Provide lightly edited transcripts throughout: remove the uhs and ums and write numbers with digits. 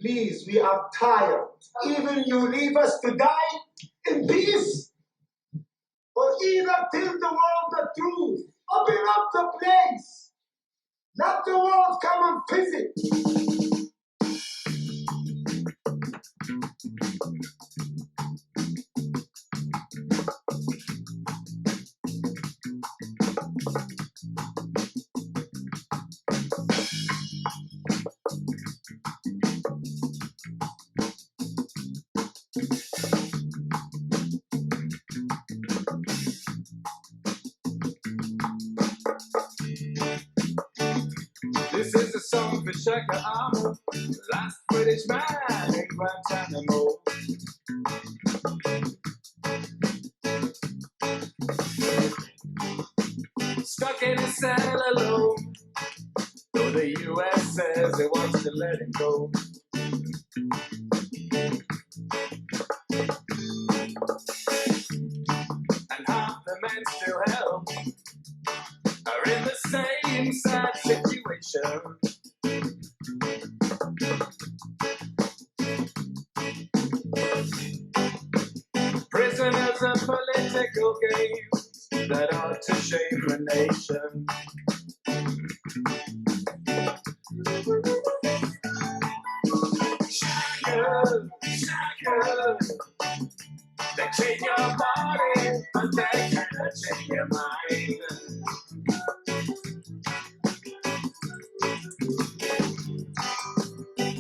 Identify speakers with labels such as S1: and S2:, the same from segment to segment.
S1: Please, we are tired. Even you leave us to die in peace, or either tell the world the truth. Open up the place. Let the world come and visit.
S2: This is a song for Shaka Armour, the last British man in Guantanamo. Stuck in a cell alone, though the US says it wants to let him go. And half the men still held are in the same sad situation. Prisoners of political games that ought to shame the nation. Shaka, shaka, they change your body, but they cannot change your mind.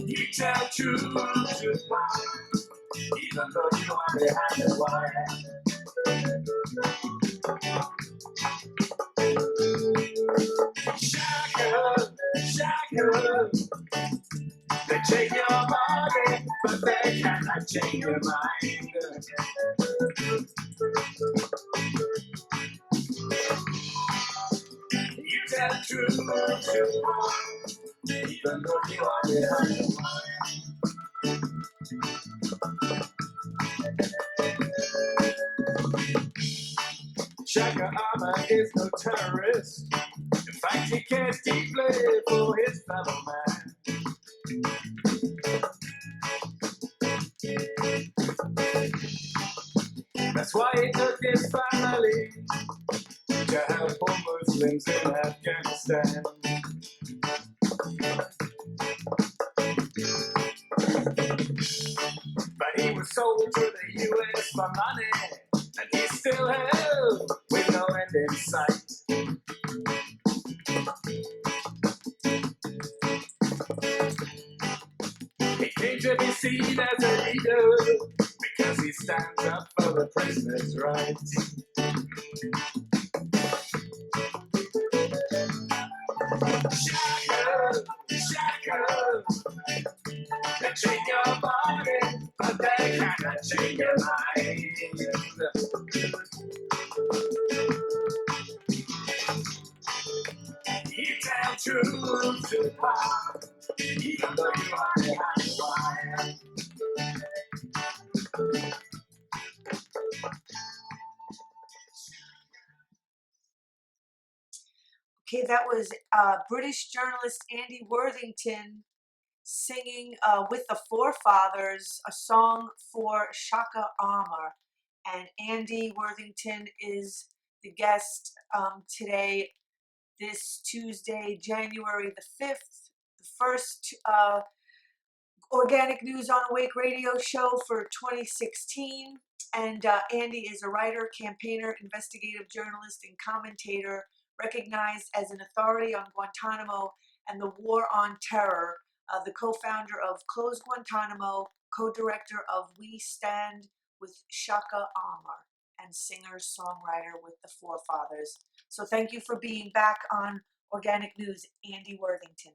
S2: You tell truth to lie, even though you are behind the wire. Shaka, shaka, they change your body, but they cannot change your mind. You tell truth to lie, even though you are behind the wire. Shaka Armour is no terrorist. In fact, he cares deeply for his fellow man. That's why he took his family to help poor Muslims in Afghanistan. But he was sold to the US for money, and he's still held with no end in sight. He came to be seen as a leader because he stands up for the prisoners' rights. Shaka, shaka, they change your body, but they cannot change your mind. You tell truth to power, even though you are behind the wire.
S3: Okay, that was British journalist Andy Worthington singing with the Forefathers a song for Shaka Armour. And Andy Worthington is the guest today, this Tuesday, January the 5th, the first Organic News on Awake radio show for 2016. And Andy is a writer, campaigner, investigative journalist, and commentator, recognized as an authority on Guantanamo and the war on terror, the co-founder of Close Guantanamo, co-director of We Stand with Shaka Armour, and singer-songwriter with the Forefathers. So thank you for being back on Organic News, Andy Worthington.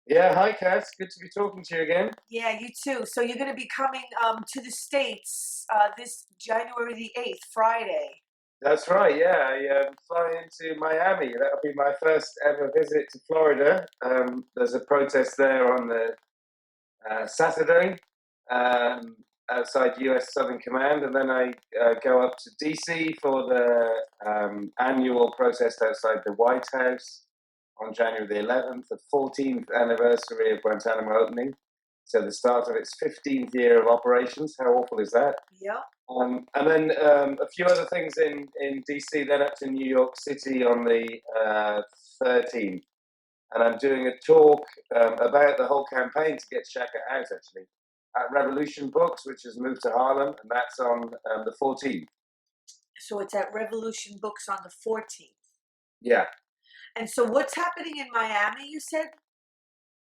S2: Yeah, hi Cass, good to be talking to you again.
S3: Yeah, you too. So you're going to be coming to the States this January the 8th, Friday.
S2: That's right, yeah. I fly into Miami. That'll be my first ever visit to Florida. There's a protest there on the Saturday outside US Southern Command, and then I go up to DC for the annual protest outside the White House on January the 11th, the 14th anniversary of Guantanamo opening. So the start of its 15th year of operations. How awful is that?
S3: Yeah.
S2: And then a few other things in DC, then up to New York City on the 13th. And I'm doing a talk about the whole campaign to get Shaka out, actually, at Revolution Books, which has moved to Harlem, and that's on the 14th.
S3: So it's at Revolution Books on the 14th.
S2: Yeah.
S3: And so what's happening in Miami, you said?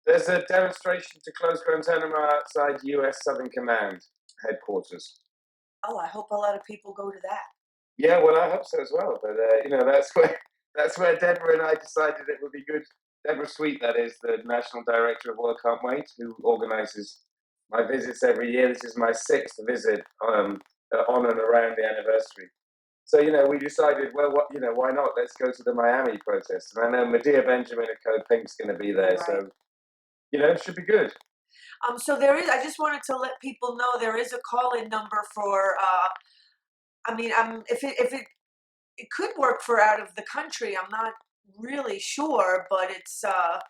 S2: There's a demonstration to close Guantanamo outside U.S. Southern Command headquarters.
S3: Oh, I hope a lot of people go to that.
S2: Yeah, well, I hope so as well. But that's where Deborah and I decided it would be good. Deborah Sweet, that is the national director of World Can't Wait, who organises my visits every year. This is my 6th visit on and around the anniversary. So we decided, well, why not? Let's go to the Miami protest. And I know Medea Benjamin at Code Pink's going to be there,
S3: Right.
S2: so it should be good.
S3: So there is. I just wanted to let people know there is a call-in number for. If it could work for out of the country. I'm not really sure, but it's a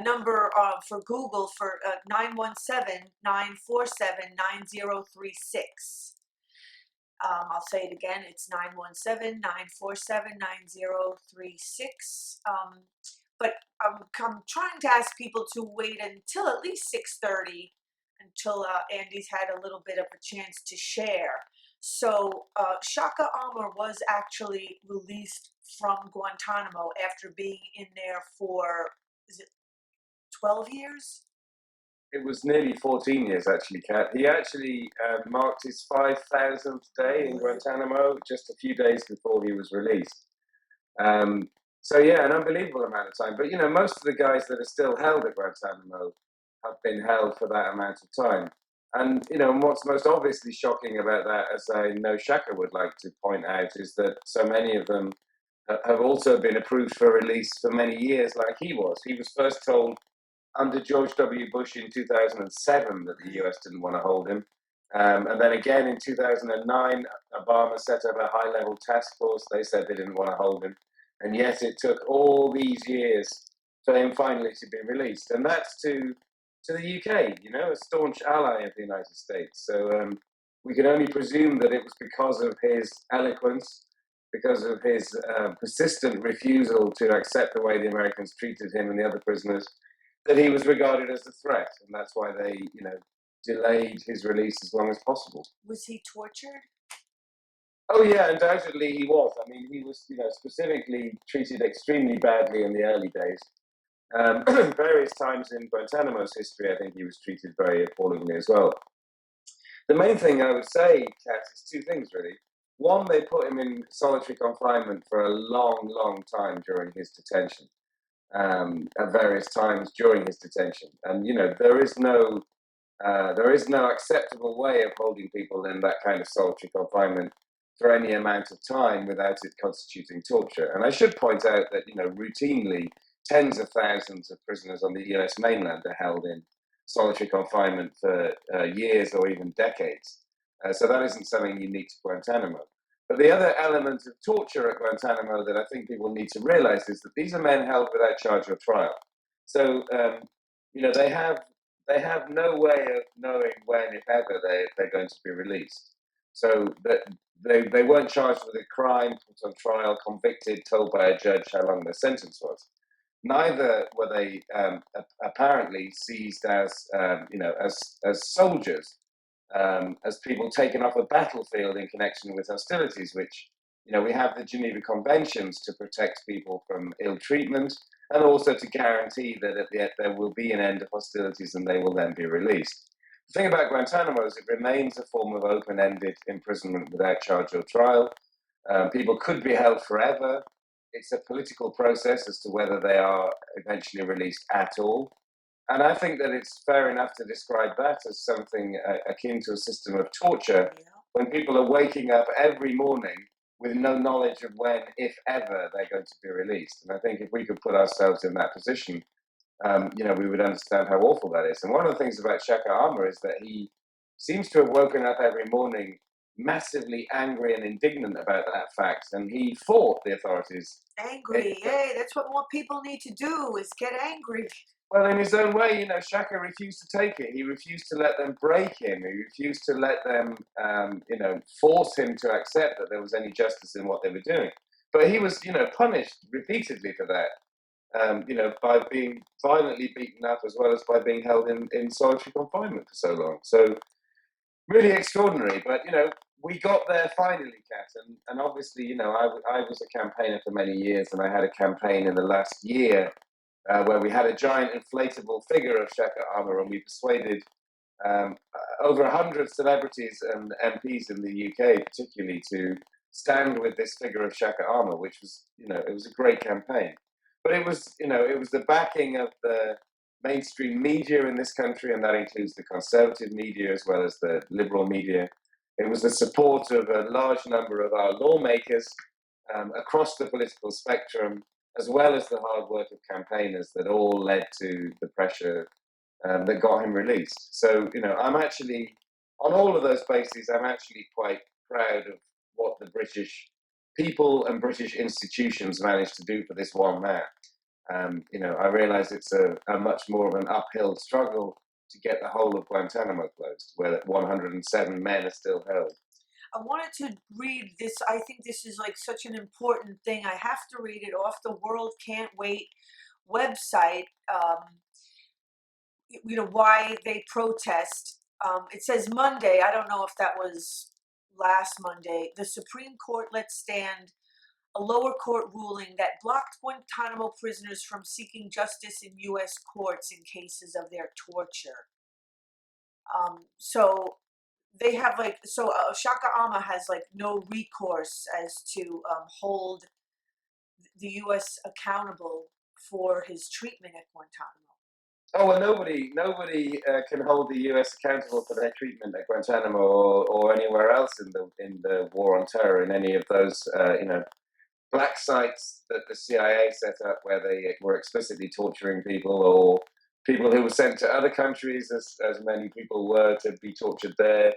S3: number for Google for 917-947-9036. I'll say it again. It's 917-947-9036. But I'm trying to ask people to wait until at least 6:30 until Andy's had a little bit of a chance to share. So Shaka Amar was actually released from Guantanamo after being in there for, is it 12 years?
S2: It was nearly 14 years, actually, Kat. He actually marked his 5,000th day in Guantanamo just a few days before he was released. So, yeah, an unbelievable amount of time. But, most of the guys that are still held at Guantanamo have been held for that amount of time. And, what's most obviously shocking about that, as I know Shaka would like to point out, is that so many of them have also been approved for release for many years, like he was. He was first told under George W. Bush in 2007 that the US didn't want to hold him. And then again in 2009, Obama set up a high-level task force. They said they didn't want to hold him. And yet it took all these years for him finally to be released. And that's to the UK, a staunch ally of the United States. So we can only presume that it was because of his eloquence, because of his persistent refusal to accept the way the Americans treated him and the other prisoners, that he was regarded as a threat, and that's why they, delayed his release as long as possible.
S3: Was he tortured?
S2: Oh yeah, undoubtedly he was. I mean, he was, specifically treated extremely badly in the early days. Various times in Guantanamo's history, I think he was treated very appallingly as well. The main thing I would say, Kat, is two things really. One, they put him in solitary confinement for a long, long time during his detention. At various times during his detention, and there is no acceptable way of holding people in that kind of solitary confinement for any amount of time without it constituting torture. And I should point out that routinely tens of thousands of prisoners on the U.S. mainland are held in solitary confinement for years or even decades. So that isn't something unique to Guantanamo. But the other element of torture at Guantanamo that I think people need to realize is that these are men held without charge or trial. So, they have no way of knowing when, if ever, they're going to be released. So that they weren't charged with a crime, put on trial, convicted, told by a judge how long their sentence was. Neither were they apparently seized as soldiers. As people taken off a battlefield in connection with hostilities, which, we have the Geneva Conventions to protect people from ill treatment and also to guarantee that at the end there will be an end of hostilities and they will then be released. The thing about Guantanamo is it remains a form of open-ended imprisonment without charge or trial. People could be held forever. It's a political process as to whether they are eventually released at all. And I think that it's fair enough to describe that as something akin to a system of torture when people are waking up every morning with no knowledge of when, if ever, they're going to be released. And I think if we could put ourselves in that position, we would understand how awful that is. And one of the things about Shaka Amar is that he seems to have woken up every morning massively angry and indignant about that fact, and he fought the authorities.
S3: Angry, hey, that's what more people need to do, is get angry.
S2: Well, in his own way, Shaka refused to take it. He refused to let them break him. He refused to let them, force him to accept that there was any justice in what they were doing. But he was, punished repeatedly for that. By being violently beaten up as well as by being held in solitary confinement for so long. So really extraordinary. But we got there finally, Kat, and obviously, I was a campaigner for many years, and I had a campaign in the last year where we had a giant inflatable figure of Shaka Amar, and we persuaded over 100 celebrities and MPs in the UK, particularly, to stand with this figure of Shaka Amar, which was, it was a great campaign. But it was the backing of the mainstream media in this country, and that includes the conservative media as well as the liberal media. It was the support of a large number of our lawmakers across the political spectrum, as well as the hard work of campaigners that all led to the pressure that got him released. So, I'm actually, on all of those bases, I'm actually quite proud of what the British people and British institutions managed to do for this one man. I realize it's a much more of an uphill struggle to get the whole of Guantanamo closed, where 107 men are still held.
S3: I wanted to read this. I think this is like such an important thing. I have to read it off the World Can't Wait website. Why they protest. It says Monday. I don't know if that was last Monday. The Supreme Court let stand a lower court ruling that blocked Guantanamo prisoners from seeking justice in U.S. courts in cases of their torture. So they have Shaka Ama has no recourse as to hold the U.S. accountable for his treatment at Guantanamo.
S2: Oh well, nobody can hold the U.S. accountable for their treatment at Guantanamo or anywhere else in the war on terror, in any of those black sites that the CIA set up where they were explicitly torturing people, or people who were sent to other countries, as many people were, to be tortured there.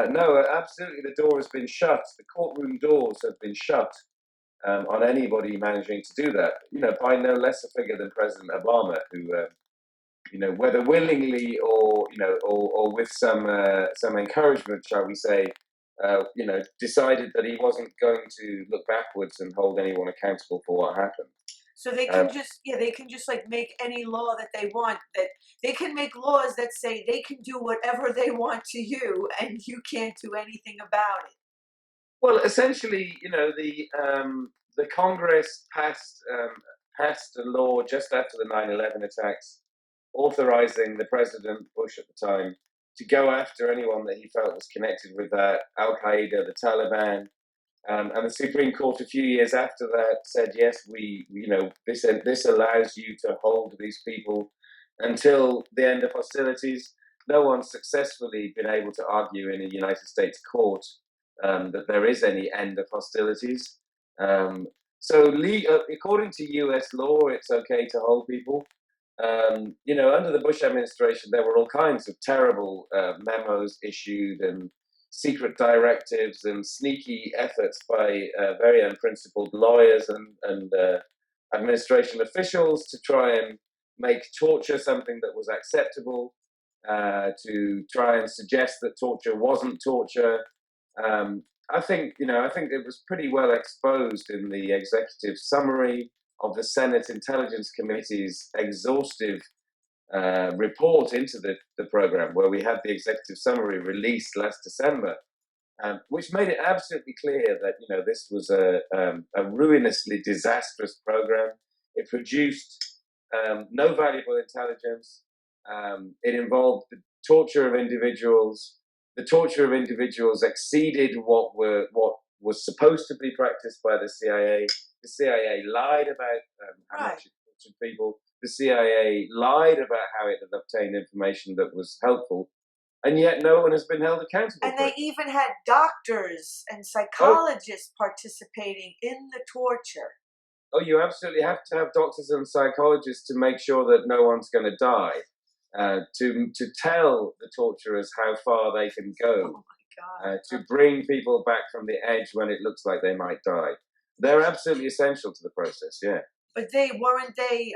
S2: No, absolutely, the door has been shut. The courtroom doors have been shut on anybody managing to do that. By no less a figure than President Obama, who whether willingly or with some encouragement, shall we say, decided that he wasn't going to look backwards and hold anyone accountable for what happened.
S3: So they can just make any law that they want. That they can make laws that say they can do whatever they want to you, and you can't do anything about it.
S2: Well, essentially, the Congress passed a law just after the 9/11 attacks, authorizing the President Bush at the time to go after anyone that he felt was connected with that, Al Qaeda, the Taliban, and the Supreme Court a few years after that said, yes, this allows you to hold these people until the end of hostilities. No one's successfully been able to argue in a United States court that there is any end of hostilities. According to U.S. law, it's okay to hold people. Under the Bush administration, there were all kinds of terrible memos issued and secret directives and sneaky efforts by very unprincipled lawyers and administration officials to try and make torture something that was acceptable, to try and suggest that torture wasn't torture. I think it was pretty well exposed in the executive summary of the Senate Intelligence Committee's exhaustive report into the program, where we had the executive summary released last December, which made it absolutely clear that this was a ruinously disastrous program. It produced no valuable intelligence. It involved the torture of individuals. The torture of individuals exceeded what was supposed to be practiced by the CIA. The CIA lied about how much it tortured people. The CIA lied about how it had obtained information that was helpful, and yet no one has been held accountable.
S3: And they even had doctors and psychologists participating in the torture.
S2: Oh, you absolutely have to have doctors and psychologists to make sure that no one's going to die. To tell the torturers how far they can go, to bring people back from the edge when it looks like they might die. They're absolutely essential to the process, yeah.
S3: But weren't they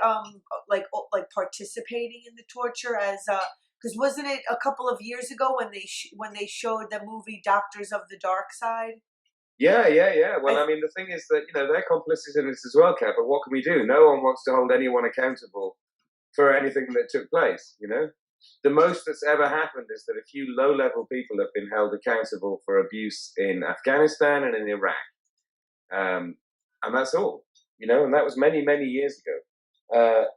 S3: like participating in the torture as because wasn't it a couple of years ago when they showed the movie Doctors of the Dark Side?
S2: Yeah. Well,
S3: I,
S2: I mean, the thing is that they're complicit in this as well, Kat. But what can we do? No one wants to hold anyone accountable for anything that took place. The most that's ever happened is that a few low-level people have been held accountable for abuse in Afghanistan and in Iraq, and that's all. And that was many, many years ago.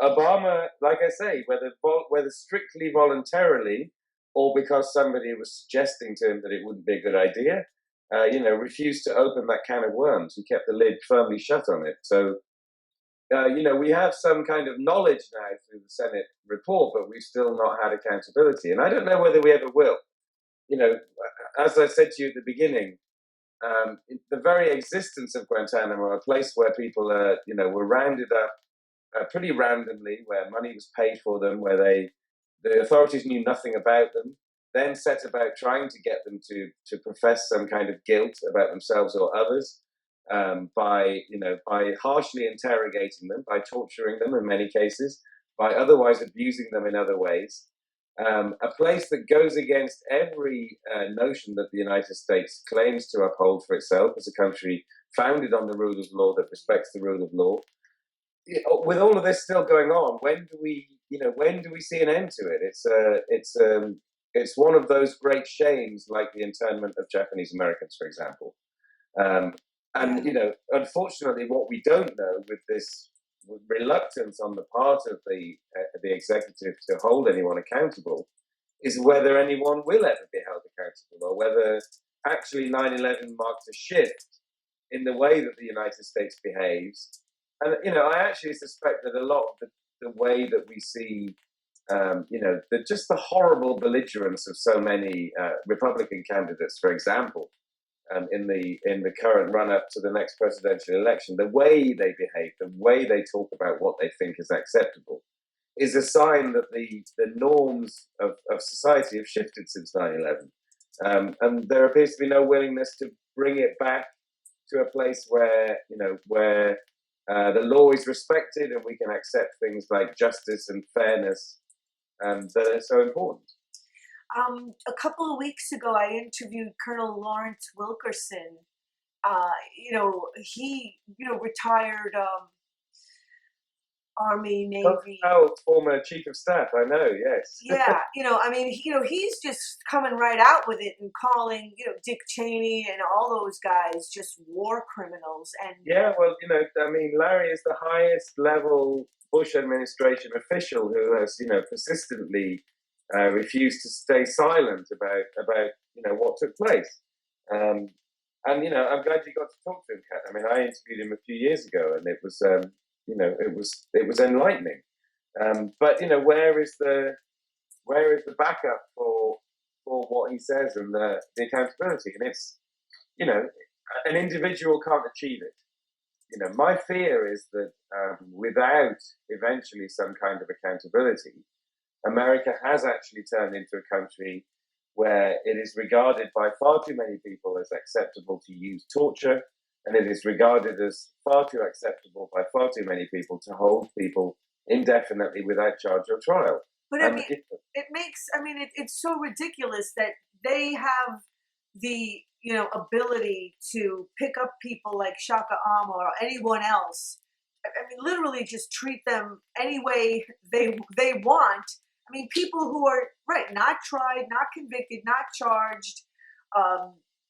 S2: Obama, like I say, whether strictly voluntarily or because somebody was suggesting to him that it wouldn't be a good idea, refused to open that can of worms. He kept the lid firmly shut on it. So, we have some kind of knowledge now through the Senate report, but we've still not had accountability. And I don't know whether we ever will. As I said to you at the beginning, the very existence of Guantanamo, a place where people, were rounded up pretty randomly, where money was paid for them, where the authorities knew nothing about them, then set about trying to get them to profess some kind of guilt about themselves or others, by harshly interrogating them, by torturing them in many cases, by otherwise abusing them in other ways. A place that goes against every notion that the United States claims to uphold for itself as a country founded on the rule of law that respects the rule of law. With all of this still going on, when do we see an end to it? It's one of those great shames, like the internment of Japanese Americans, for example. And unfortunately, what we don't know with this reluctance on the part of the executive to hold anyone accountable is whether anyone will ever be held accountable, or whether actually 9/11 marked a shift in the way that the United States behaves. And I actually suspect that a lot of the way that we see, just the horrible belligerence of so many Republican candidates, for example, in the current run-up to the next presidential election, the way they behave, the way they talk about what they think is acceptable, is a sign that the norms of society have shifted since 9/11. And there appears to be no willingness to bring it back to a place where the law is respected and we can accept things like justice and fairness that are so important.
S3: A couple of weeks ago, I interviewed Colonel Lawrence Wilkerson. He retired Army, Navy.
S2: Oh, former chief of staff, I know, yes.
S3: Yeah, he's just coming right out with it and calling, Dick Cheney and all those guys just war criminals. And
S2: yeah, well, Larry is the highest level Bush administration official who has, persistently refused to stay silent about what took place. And I'm glad you got to talk to him, Kat. I interviewed him a few years ago, and it was it was enlightening. But where is the backup for what he says and the accountability? And it's an individual can't achieve it. My fear is that without eventually some kind of accountability, America has actually turned into a country where it is regarded by far too many people as acceptable to use torture, and it is regarded as far too acceptable by far too many people to hold people indefinitely without charge or trial.
S3: But it's so ridiculous that they have the ability to pick up people like Shaka Ama or anyone else. Literally just treat them any way they want. People who are not tried, not convicted, not charged,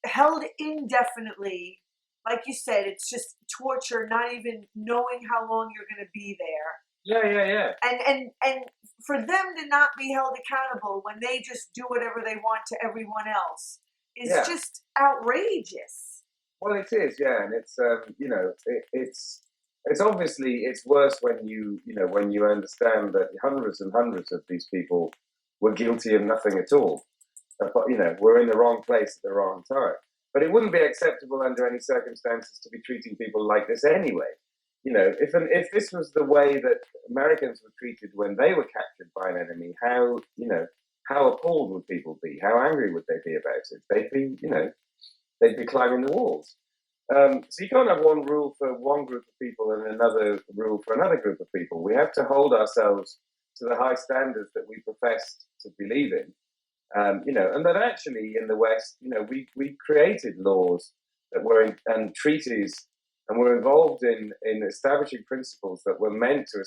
S3: held indefinitely. Like you said, it's just torture, not even knowing how long you're going to be there.
S2: Yeah.
S3: And for them to not be held accountable when they just do whatever they want to everyone else is just outrageous.
S2: Well, it is, yeah, and it's it's obviously it's worse when you understand that hundreds and hundreds of these people were guilty of nothing at all. We're in the wrong place at the wrong time. But it wouldn't be acceptable under any circumstances to be treating people like this anyway. If this was the way that Americans were treated when they were captured by an enemy, how appalled would people be? How angry would they be about it? They'd be climbing the walls. So you can't have one rule for one group of people and another rule for another group of people. We have to hold ourselves to the high standards that we profess to believe in. And that actually in the West, we created laws that were and treaties, and were involved in establishing principles that were meant to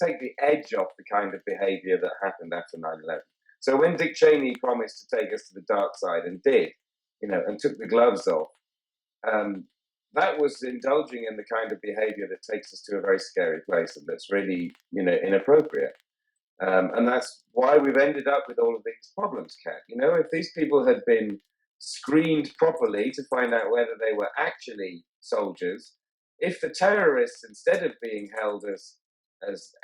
S2: take the edge off the kind of behavior that happened after 9/11. So when Dick Cheney promised to take us to the dark side and did, and took the gloves off, that was indulging in the kind of behavior that takes us to a very scary place and that's really, inappropriate. And that's why we've ended up with all of these problems, Kat. If these people had been screened properly to find out whether they were actually soldiers, if the terrorists, instead of being held as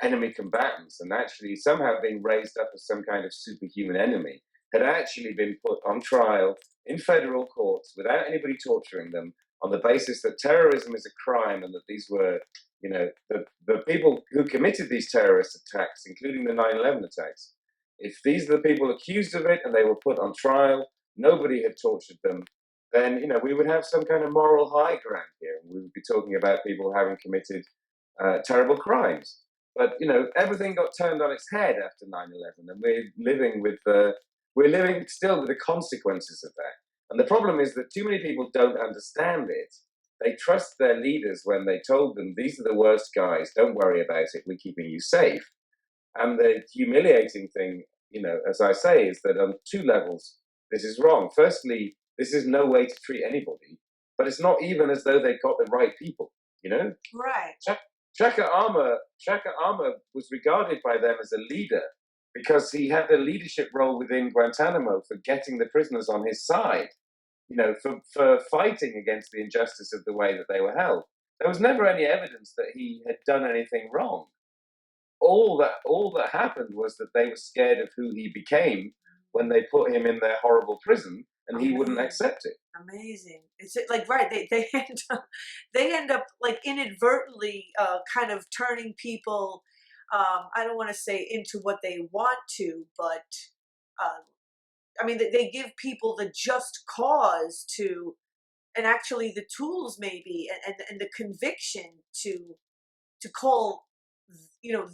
S2: enemy combatants and actually somehow being raised up as some kind of superhuman enemy, had actually been put on trial in federal courts without anybody torturing them on the basis that terrorism is a crime and that these were, the people who committed these terrorist attacks, including the 9/11 attacks, if these are the people accused of it and they were put on trial, nobody had tortured them, then, we would have some kind of moral high ground here. We would be talking about people having committed terrible crimes. But, everything got turned on its head after 9/11, and we're living still with the consequences of that. And the problem is that too many people don't understand it. They trust their leaders when they told them, these are the worst guys, don't worry about it, we're keeping you safe. And the humiliating thing, as I say, is that on two levels, this is wrong. Firstly, this is no way to treat anybody, but it's not even as though they got the right people,
S3: Right.
S2: Shaka Armour was regarded by them as a leader because he had a leadership role within Guantanamo for getting the prisoners on his side, for fighting against the injustice of the way that they were held. There was never any evidence that he had done anything wrong. All that happened was that they were scared of who he became when they put him in their horrible prison, and he wouldn't accept it.
S3: Amazing. It's like, right, they end up like inadvertently kind of turning people, I don't want to say into what they want to, but I mean they give people the just cause to, and actually the tools maybe, and the conviction to call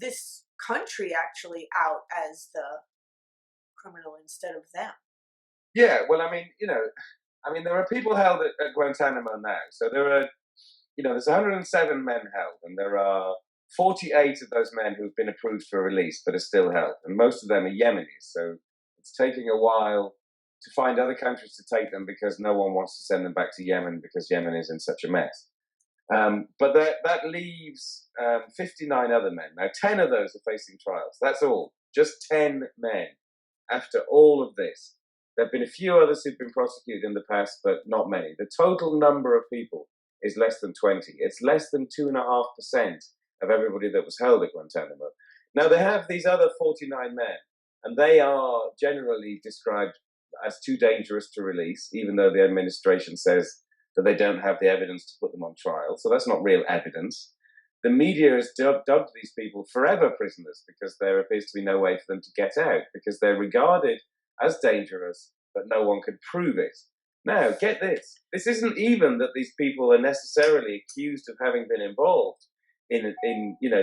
S3: this country actually out as the criminal instead of them.
S2: Yeah, well, there are people held at Guantanamo now. So there's 107 men held, and there are 48 of those men who've been approved for release but are still held, and most of them are Yemenis. So it's taking a while to find other countries to take them because no one wants to send them back to Yemen because Yemen is in such a mess. But that leaves 59 other men. Now, 10 of those are facing trials. That's all. Just 10 men after all of this. There have been a few others who've been prosecuted in the past, but not many. The total number of people is less than 20. It's less than 2.5% of everybody that was held at Guantanamo. Now, they have these other 49 men, and they are generally described as too dangerous to release, even though the administration says that they don't have the evidence to put them on trial. So that's not real evidence. The media has dubbed these people forever prisoners because there appears to be no way for them to get out, because they're regarded as dangerous, but no one could prove it. Now, get this. This isn't even that these people are necessarily accused of having been involved in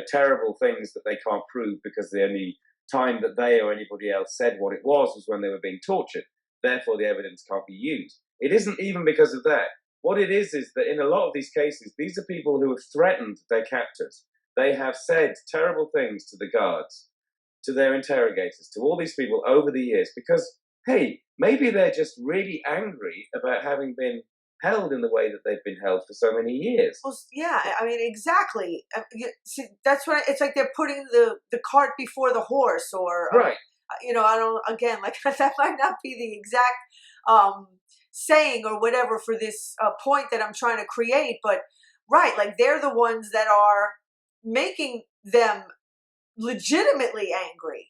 S2: terrible things that they can't prove, because the only time that they or anybody else said what it was when they were being tortured. Therefore, the evidence can't be used. It isn't even because of that. What it is that in a lot of these cases, these are people who have threatened their captors. They have said terrible things to the guards, to their interrogators, to all these people over the years, because, hey, maybe they're just really angry about having been held in the way that they've been held for so many years.
S3: Well, yeah, I mean, exactly. See, that's what it's like. They're putting the cart before the horse, or
S2: right.
S3: I don't. Again, like that might not be the exact saying or whatever for this point that I'm trying to create, but right, like they're the ones that are making them legitimately angry.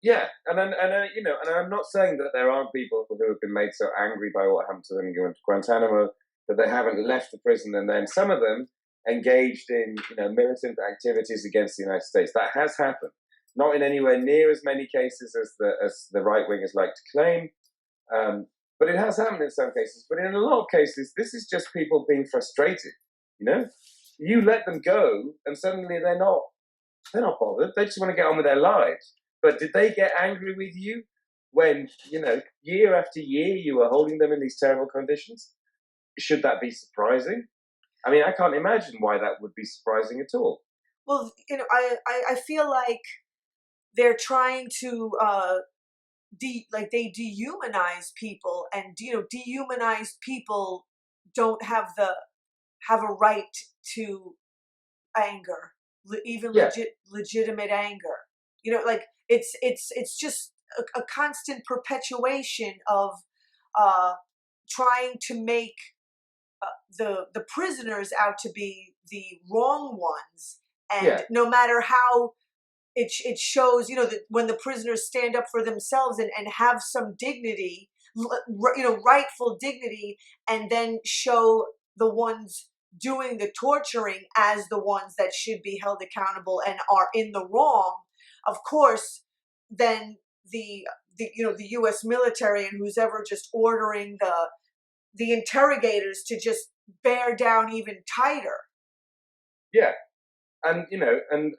S2: Yeah, and I'm not saying that there aren't people who have been made so angry by what happened to them in Guantanamo that they haven't left the prison, and then some of them engaged in militant activities against the United States. That has happened, not in anywhere near as many cases as the right wingers like to claim, But it has happened in some cases. But in a lot of cases, this is just people being frustrated. You know, you let them go, and suddenly they're not bothered. They just want to get on with their lives. But did they get angry with you when, you know, year after year you were holding them in these terrible conditions? Should that be surprising? I mean, I can't imagine why that would be surprising at all.
S3: Well, you know, I feel like they're trying to they dehumanize people, and you know, dehumanized people don't have a right to anger, even
S2: Yeah.
S3: legitimate anger. You know, like it's just a constant perpetuation of trying to make the prisoners out to be the wrong ones, and
S2: Yeah.
S3: no matter how it shows, you know, that when the prisoners stand up for themselves and have some dignity, you know, rightful dignity, and then show the ones doing the torturing as the ones that should be held accountable and are in the wrong, of course, then the you know, the U.S. military and who's ever just ordering the interrogators to just bear down even tighter.
S2: Yeah. And, you know, and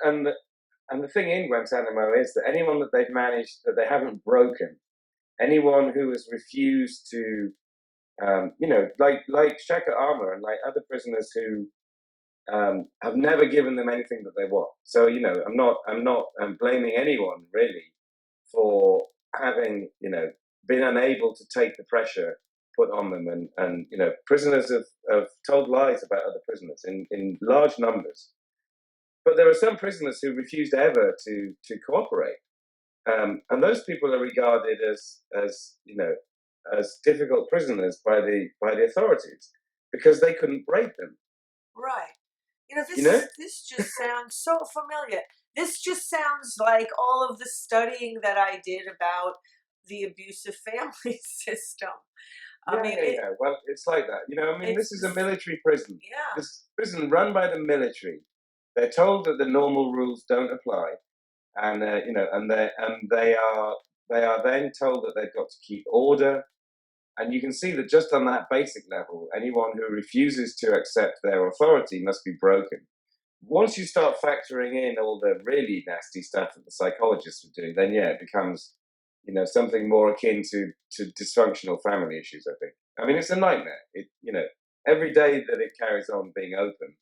S2: the thing in Guantanamo is that anyone that they've managed, that they haven't broken, anyone who has refused to, you know, like Shaka Armour and like other prisoners who have never given them anything that they want. So, you know, I'm not blaming anyone really for having, you know, been unable to take the pressure put on them, and you know, prisoners have told lies about other prisoners in large numbers. But there are some prisoners who refused ever to cooperate, and those people are regarded as you know, as difficult prisoners by the authorities because they couldn't break them.
S3: Right. You know,
S2: You know?
S3: this just sounds so familiar. This just sounds like all of the studying that I did about the abusive family system. I
S2: Yeah,
S3: mean,
S2: yeah, yeah. Well, it's like that. You know, I mean,
S3: it's
S2: this is a military prison.
S3: yeah,
S2: This prison run by the military. They're told that the normal rules don't apply, and you know, they are then told that they've got to keep order. And you can see that just on that basic level, anyone who refuses to accept their authority must be broken. Once you start factoring in all the really nasty stuff that the psychologists are doing, then yeah, it becomes, you know, something more akin to dysfunctional family issues. I think. I mean, it's a nightmare. It, you know, every day that it carries on being open,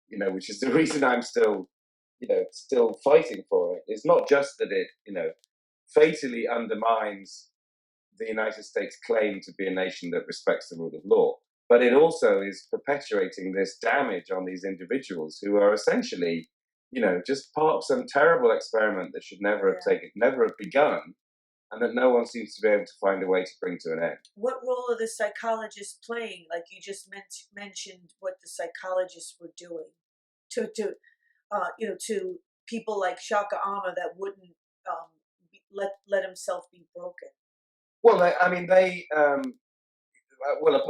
S2: you know, which is the reason I'm still, you know, still fighting for it. It's not just that it, you know, fatally undermines the United States claim to be a nation that respects the rule of law, but it also is perpetuating this damage on these individuals who are essentially, you know, just part of some terrible experiment that should never have never have begun, and that no one seems to be able to find a way to bring to an end.
S3: what role are the psychologists playing? Like you just mentioned, what the psychologists were doing to you know, to people like Shaka Amma that wouldn't let himself be broken.
S2: Well, I mean, they well,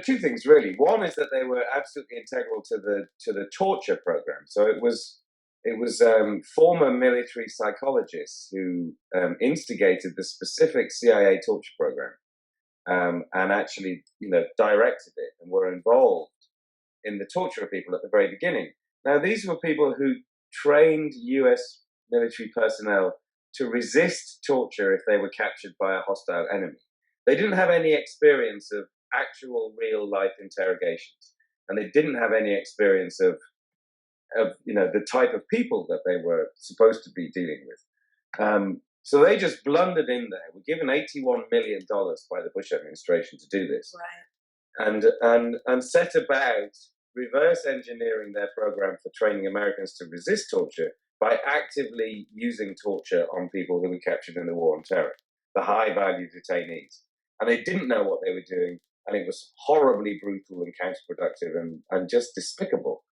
S2: two things really. One is that they were absolutely integral to the torture program. So it was former military psychologists who instigated the specific CIA torture program, and actually, you know, directed it and were involved in the torture of people at the very beginning. Now, these were people who trained U.S. military personnel to resist torture if they were captured by a hostile enemy. They didn't have any experience of actual real life interrogations, and they didn't have any experience of you know, the type of people that they were supposed to be dealing with. So they just blundered in there. Were given $81 million by the Bush administration to do this,
S3: Right.
S2: and set about reverse engineering their program for training Americans to resist torture by actively using torture on people who were captured in the war on terror, the high value detainees. And they didn't know what they were doing, and it was horribly brutal and counterproductive and just despicable.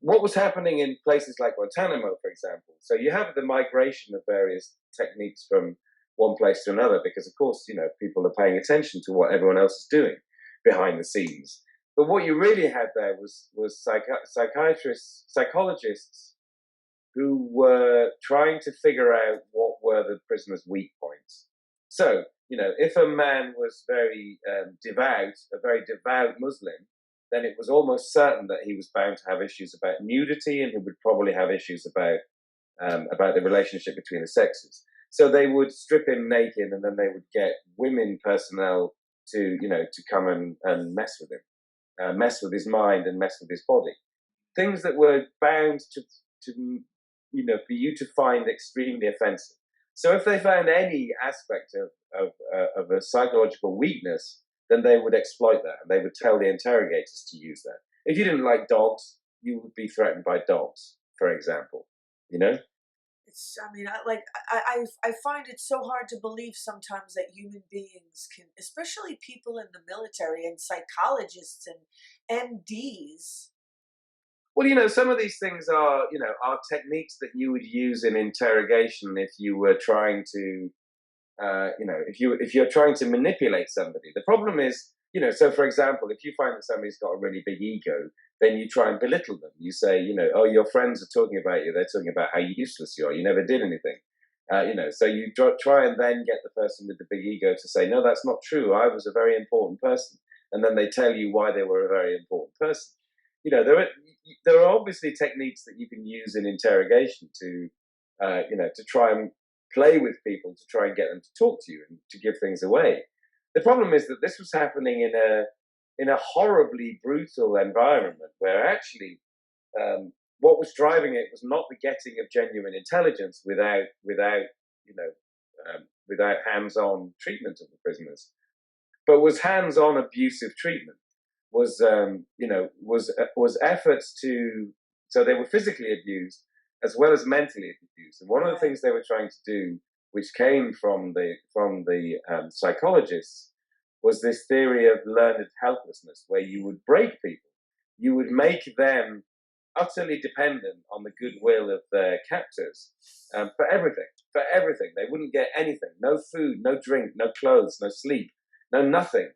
S2: What was happening in places like Guantanamo, for example? So you have the migration of various techniques from one place to another, because of course, you know, people are paying attention to what everyone else is doing behind the scenes. But what you really had there was psychiatrists, psychologists who were trying to figure out what were the prisoners' weak points. So if a man was very devout, a very devout Muslim, then it was almost certain that he was bound to have issues about nudity, and he would probably have issues about the relationship between the sexes. So they would strip him naked, and then they would get women personnel to come and mess with him, mess with his mind, and mess with his body. Things that were bound to for you to find extremely offensive. So if they found any aspect of a psychological weakness, then they would exploit that, and they would tell the interrogators to use that. If you didn't like dogs, you would be threatened by dogs, for example.
S3: It's, I mean, I find it so hard to believe sometimes that human beings can, especially people in the military and psychologists and MDs.
S2: Well, some of these things are techniques that you would use in interrogation if you were trying to, if you're trying to manipulate somebody. The problem is, so for example, if you find that somebody's got a really big ego, then you try and belittle them. You say, oh, your friends are talking about you. They're talking about how useless you are. You never did anything. So you try and then get the person with the big ego to say, no, that's not true. I was a very important person. And then they tell you why they were a very important person. There are obviously techniques that you can use in interrogation to try and play with people, to try and get them to talk to you and to give things away. The problem is that this was happening in a horribly brutal environment where actually what was driving it was not the getting of genuine intelligence without hands-on treatment of the prisoners, but was hands-on abusive treatment. Was efforts to, so they were physically abused as well as mentally abused. And one of the things they were trying to do, which came from the psychologists, was this theory of learned helplessness, where you would break people, you would make them utterly dependent on the goodwill of their captors for everything. They wouldn't get anything: no food, no drink, no clothes, no sleep, no nothing.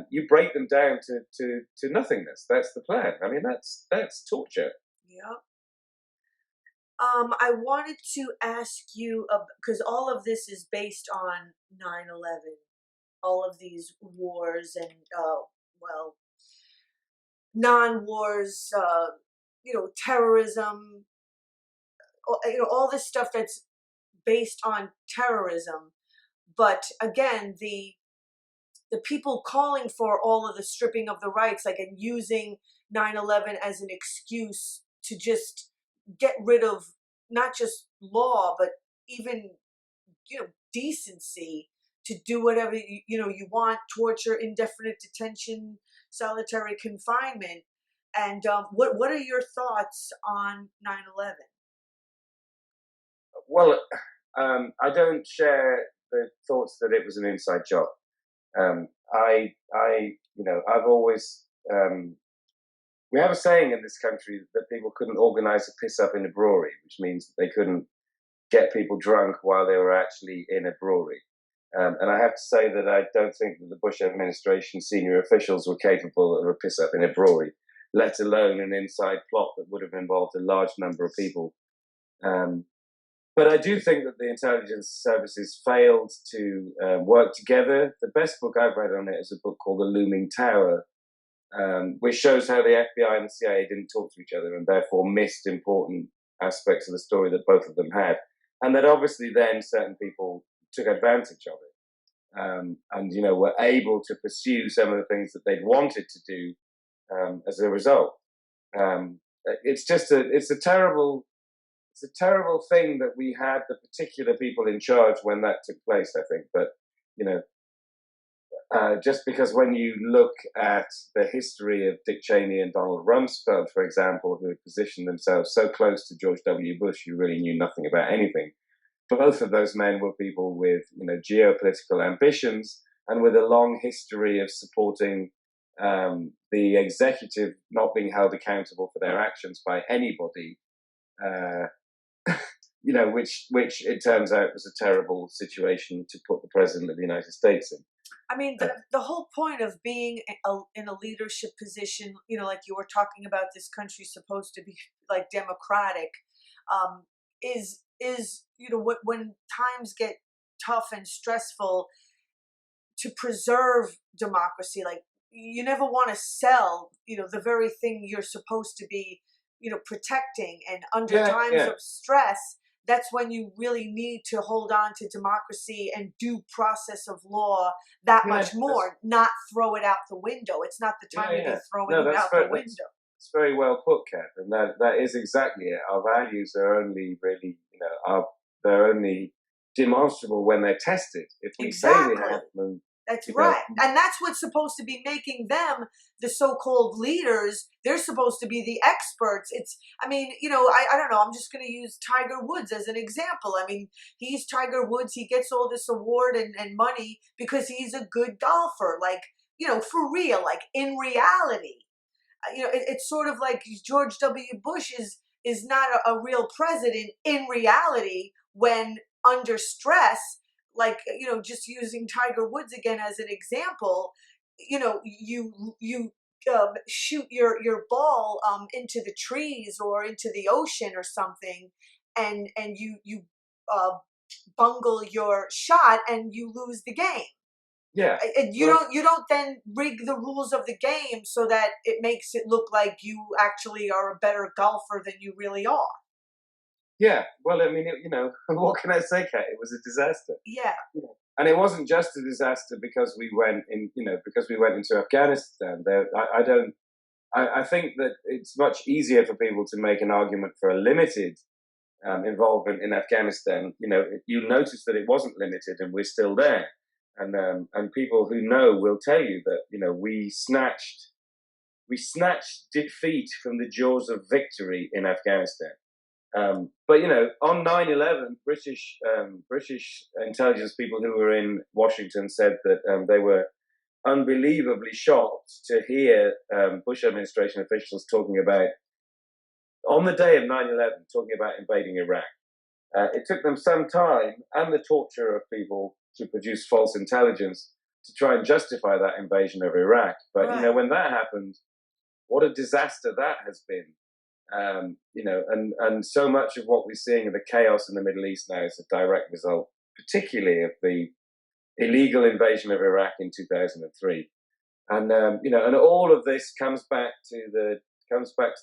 S2: You break them down to nothingness. That's the plan. I mean, that's torture.
S3: Yeah. I wanted to ask you, because all of this is based on 9/11, all of these wars and, non-wars, terrorism, all this stuff that's based on terrorism. But again, the people calling for all of the stripping of the rights, like, and using 9/11 as an excuse to just get rid of not just law, but even, decency, to do whatever, you want, torture, indefinite detention, solitary confinement. And what are your thoughts on 9/11?
S2: Well, I don't share the thoughts that it was an inside job. I've always, we have a saying in this country that people couldn't organize a piss up in a brewery, which means that they couldn't get people drunk while they were actually in a brewery. And I have to say that I don't think that the Bush administration senior officials were capable of a piss up in a brewery, let alone an inside plot that would have involved a large number of people. But I do think that the intelligence services failed to work together. The best book I've read on it is a book called The Looming Tower, which shows how the FBI and the CIA didn't talk to each other and therefore missed important aspects of the story that both of them had. And that obviously then certain people took advantage of it and were able to pursue some of the things that they'd wanted to do as a result. It's a terrible thing that we had the particular people in charge when that took place, I think. But, just because when you look at the history of Dick Cheney and Donald Rumsfeld, for example, who had positioned themselves so close to George W. Bush, who really knew nothing about anything. Both of those men were people with, geopolitical ambitions and with a long history of supporting the executive not being held accountable for their actions by anybody. Which it turns out was a terrible situation to put the president of the United States in.
S3: I mean, the whole point of being in a leadership position, like you were talking about, this country's supposed to be like democratic, is when times get tough and stressful, to preserve democracy. Like, you never want to sell, the very thing you're supposed to be, protecting. And under times of stress, that's when you really need to hold on to democracy and due process of law that much more, not throw it out the window. It's not the time to be throwing it out the window.
S2: It's very well put, Kat, and that is exactly it. Our values are only really, they're only demonstrable when they're tested. If we say we have them,
S3: that's right. And that's what's supposed to be making them the so-called leaders. They're supposed to be the experts. I don't know. I'm just going to use Tiger Woods as an example. I mean, he's Tiger Woods. He gets all this award and money because he's a good golfer. Like, for real, like in reality. It's sort of like George W. Bush is not a real president in reality when under stress. Like, just using Tiger Woods again as an example, you shoot your ball into the trees or into the ocean or something, and you bungle your shot and you lose the game.
S2: Yeah.
S3: You don't then rig the rules of the game so that it makes it look like you actually are a better golfer than you really are.
S2: Yeah, well, I mean, what can I say, Kat? It was a disaster.
S3: Yeah.
S2: And it wasn't just a disaster because we went into Afghanistan. I think that it's much easier for people to make an argument for a limited involvement in Afghanistan. You notice that it wasn't limited, and we're still there. And people who know will tell you that we snatched defeat from the jaws of victory in Afghanistan. But on 9/11, British intelligence people who were in Washington said that they were unbelievably shocked to hear Bush administration officials talking about, on the day of 9/11, talking about invading Iraq. It took them some time and the torture of people to produce false intelligence to try and justify that invasion of Iraq. But when that happened, what a disaster that has been. And so much of what we're seeing of the chaos in the Middle East now is a direct result, particularly of the illegal invasion of Iraq in 2003. And and all of this comes back to the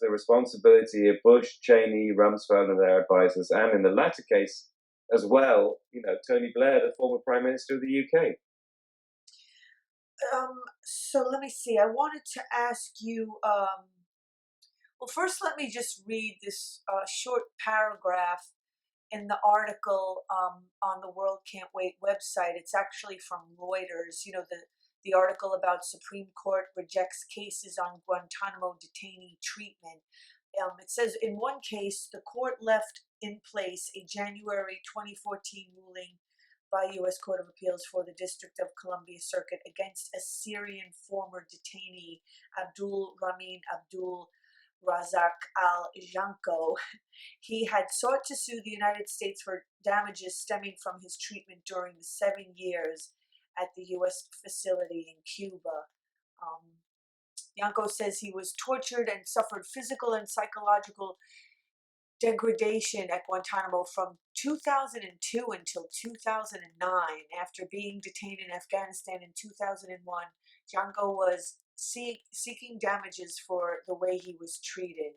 S2: responsibility of Bush, Cheney, Rumsfeld, and their advisors, and in the latter case as well, Tony Blair, the former Prime Minister of the UK.
S3: So let me see. I wanted to ask you. Well, first, let me just read this short paragraph in the article on the World Can't Wait website. It's actually from Reuters. The article about Supreme Court rejects cases on Guantanamo detainee treatment. It says, in one case, the court left in place a January 2014 ruling by U.S. Court of Appeals for the District of Columbia Circuit against a Syrian former detainee, Abdul Ramin Abdul Razak al-Janko. He had sought to sue the United States for damages stemming from his treatment during the 7 years at the U.S. facility in Cuba. Janko says he was tortured and suffered physical and psychological degradation at Guantanamo from 2002 until 2009. After being detained in Afghanistan in 2001, Janko was seeking damages for the way he was treated.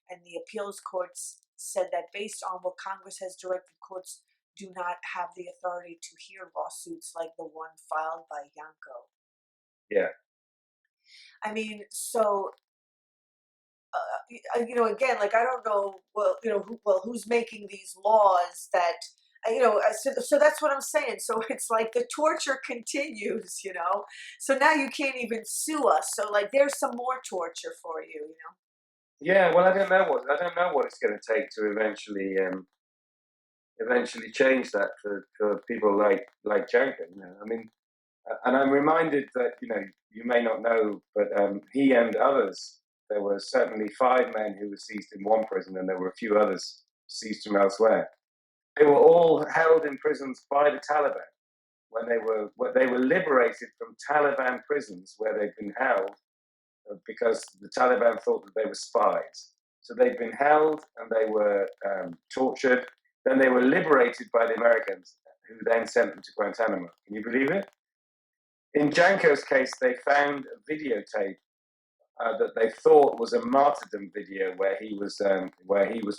S3: And the appeals courts said that based on what Congress has directed, courts do not have the authority to hear lawsuits like the one filed by Janko.
S2: Yeah.
S3: I mean, so, again, like, I don't know, who's making these laws that, so that's what I'm saying. So it's like the torture continues, so now you can't even sue us. So like, there's some more torture for you,
S2: Yeah, well, I don't know what it's going to take to eventually change that for people like Janko. I mean, and I'm reminded that you may not know, but he and others, there were certainly 5 men who were seized in one prison, and there were a few others seized from elsewhere. They were all held in prisons by the Taliban when they were liberated from Taliban prisons where they'd been held because the Taliban thought that they were spies. So they'd been held and they were tortured. Then they were liberated by the Americans, who then sent them to Guantanamo. Can you believe it? In Janko's case, they found a videotape that they thought was a martyrdom video where he was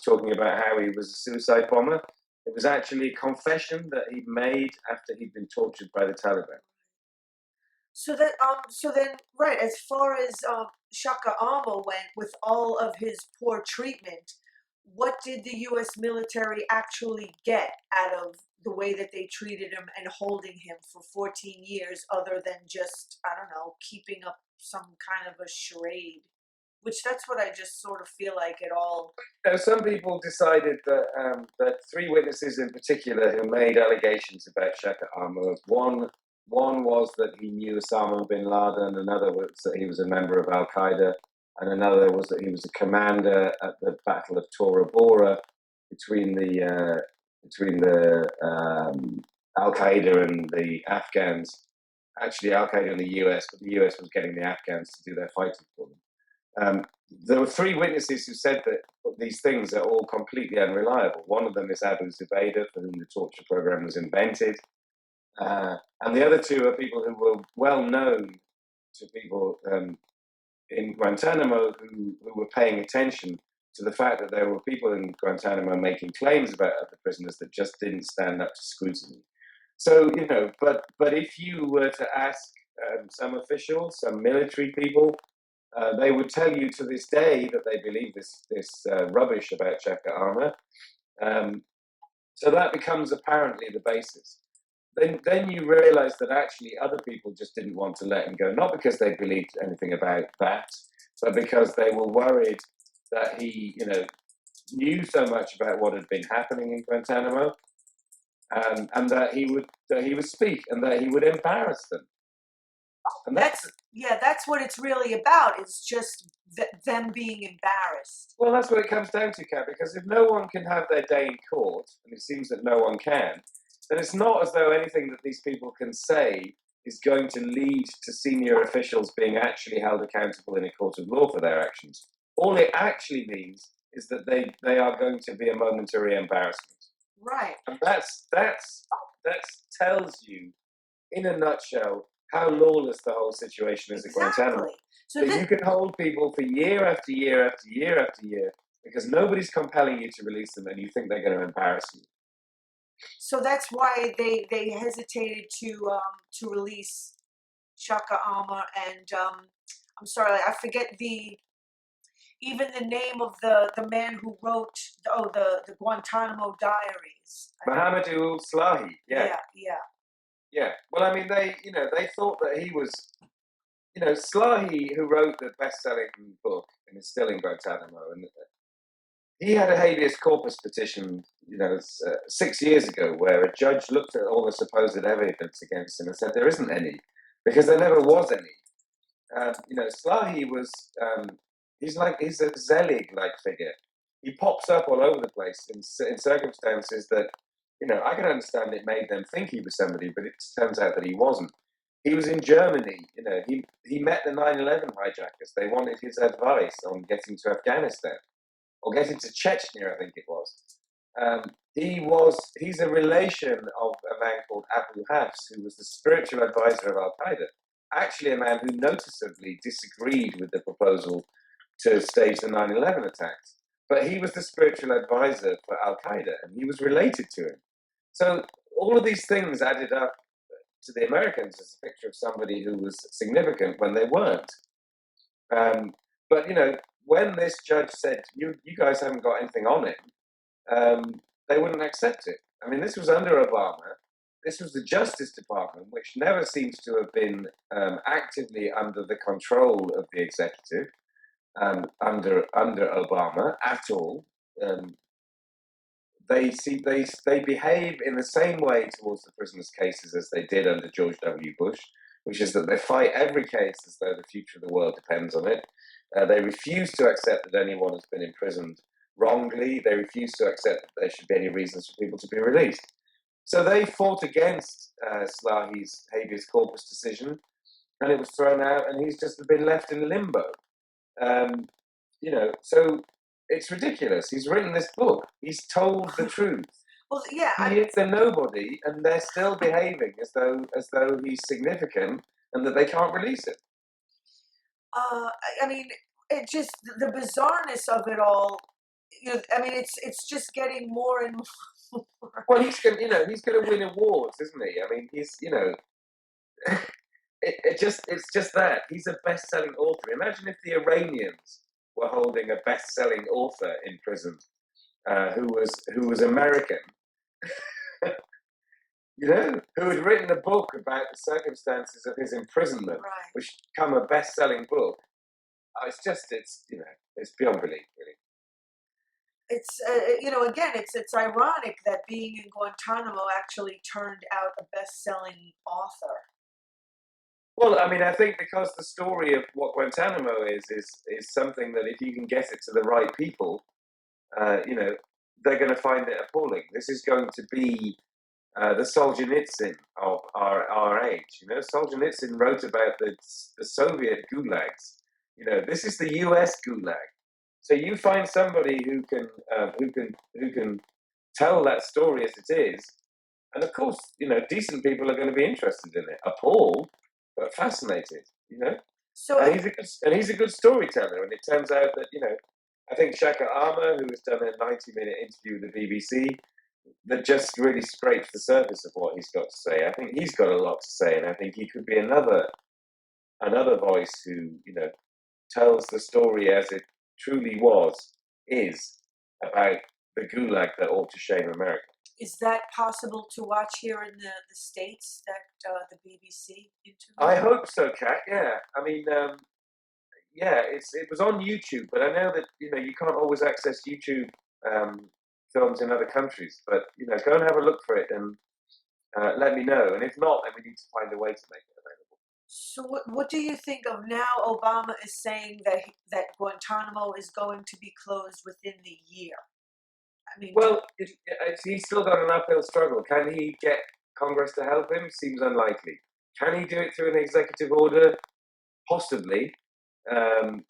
S2: talking about how he was a suicide bomber. It was actually a confession that he'd made after he'd been tortured by the Taliban.
S3: So that so then right, as far as Shaka Amo went with all of his poor treatment, what did the U.S. military actually get out of the way that they treated him and holding him for 14 years, other than just, I don't know, keeping up some kind of a charade? Which that's what I just sort of feel like it all.
S2: Now, some people decided that three witnesses in particular who made allegations about Shaka Amo. One was that he knew Osama bin Laden, another was that he was a member of Al Qaeda, and another was that he was a commander at the Battle of Tora Bora between the Al Qaeda and the Afghans. Actually, Al Qaeda and the US, but the US was getting the Afghans to do their fighting for them. There were three witnesses who said that these things are all completely unreliable. One of them is Abu Zubaydah, for whom the torture program was invented. And the other two are people who were well known to people in Guantanamo who were paying attention to the fact that there were people in Guantanamo making claims about other prisoners that just didn't stand up to scrutiny. So, but if you were to ask some officials, some military people, they would tell you to this day that they believe this rubbish about Shaka Amo. So that becomes apparently the basis. Then you realize that actually other people just didn't want to let him go, not because they believed anything about that, but because they were worried that he, knew so much about what had been happening in Guantanamo, and that he would speak and that he would embarrass them. And
S3: that's what it's really about. It's just them being embarrassed.
S2: Well, that's what it comes down to, Kat, because if no one can have their day in court, and it seems that no one can, then it's not as though anything that these people can say is going to lead to senior officials being actually held accountable in a court of law for their actions. All it actually means is that they are going to be a momentary embarrassment.
S3: Right.
S2: And that tells you, in a nutshell, how lawless the whole situation is at Guantanamo. So you can hold people for year after year after year after year because nobody's compelling you to release them, and you think they're going to embarrass you.
S3: So that's why they hesitated to release Shaka Amo, and I'm sorry, I forget even the name of the man who wrote the Guantanamo Diaries.
S2: Mohamedou Slahi. Yeah. Well, I mean, they thought that he was, Slahi, who wrote the best-selling book and is still in Guantanamo, and he had a habeas corpus petition, 6 years ago, where a judge looked at all the supposed evidence against him and said there isn't any, because there never was any. Slahi was, he's a Zelig-like figure. He pops up all over the place in circumstances that, I can understand it made them think he was somebody, but it turns out that he wasn't. He was in Germany, he met the 9/11 hijackers. They wanted his advice on getting to Afghanistan, or getting to Chechnya, I think it was. He's a relation of a man called Abu Hafs, who was the spiritual advisor of Al Qaeda. Actually, a man who noticeably disagreed with the proposal to stage the 9/11 attacks. But he was the spiritual advisor for Al Qaeda, and he was related to him. So all of these things added up to the Americans as a picture of somebody who was significant when they weren't. But when this judge said, you guys haven't got anything on him, they wouldn't accept it. I mean, this was under Obama. This was the Justice Department, which never seems to have been actively under the control of the executive under Obama at all. They behave in the same way towards the prisoners' cases as they did under George W. Bush, which is that they fight every case as though the future of the world depends on it. They refuse to accept that anyone has been imprisoned wrongly. They refuse to accept that there should be any reasons for people to be released. So they fought against Slahi's habeas corpus decision, and it was thrown out, and he's just been left in limbo. So it's ridiculous. He's written this book. He's told the truth.
S3: Well, yeah,
S2: he is a nobody, and they're still behaving as though he's significant, and that they can't release it.
S3: I mean, it just the bizarreness of it all. I mean, it's just getting more and more.
S2: Well, he's going, he's going to win awards, isn't he? I mean, he's, it's just that he's a best-selling author. Imagine if the Iranians were holding a best-selling author in prison, who was American, who had written a book about the circumstances of his imprisonment,
S3: Right.
S2: which become a best-selling book. It's beyond belief, really.
S3: It's again, it's ironic that being in Guantanamo actually turned out a best-selling author.
S2: Well, I mean, I think because the story of what Guantanamo is something that if you can get it to the right people, they're going to find it appalling. This is going to be the Solzhenitsyn of our age. Solzhenitsyn wrote about the Soviet gulags. This is the U.S. gulag. So you find somebody who can tell that story as it is, and of course, decent people are going to be interested in it. Appalled, but fascinated.
S3: So
S2: And he's a good storyteller. And it turns out that I think Shaka Arma, who has done a 90-minute interview with the BBC, that just really scrapes the surface of what he's got to say. I think he's got a lot to say, and I think he could be another voice who tells the story as it truly is about the gulag that ought to shame America.
S3: is that possible to watch here in the States, that the BBC interview?
S2: I hope so, Kat. Yeah, I mean, it was on YouTube, but I know that you can't always access YouTube films in other countries. But go and have a look for it and let me know. And if not, then we need to find a way to make it available.
S3: So what do you think of now? Obama is saying that Guantanamo is going to be closed within the year. I mean,
S2: well, he's still got an uphill struggle. Can he get Congress to help him? Seems unlikely. Can he do it through an executive order? Possibly. And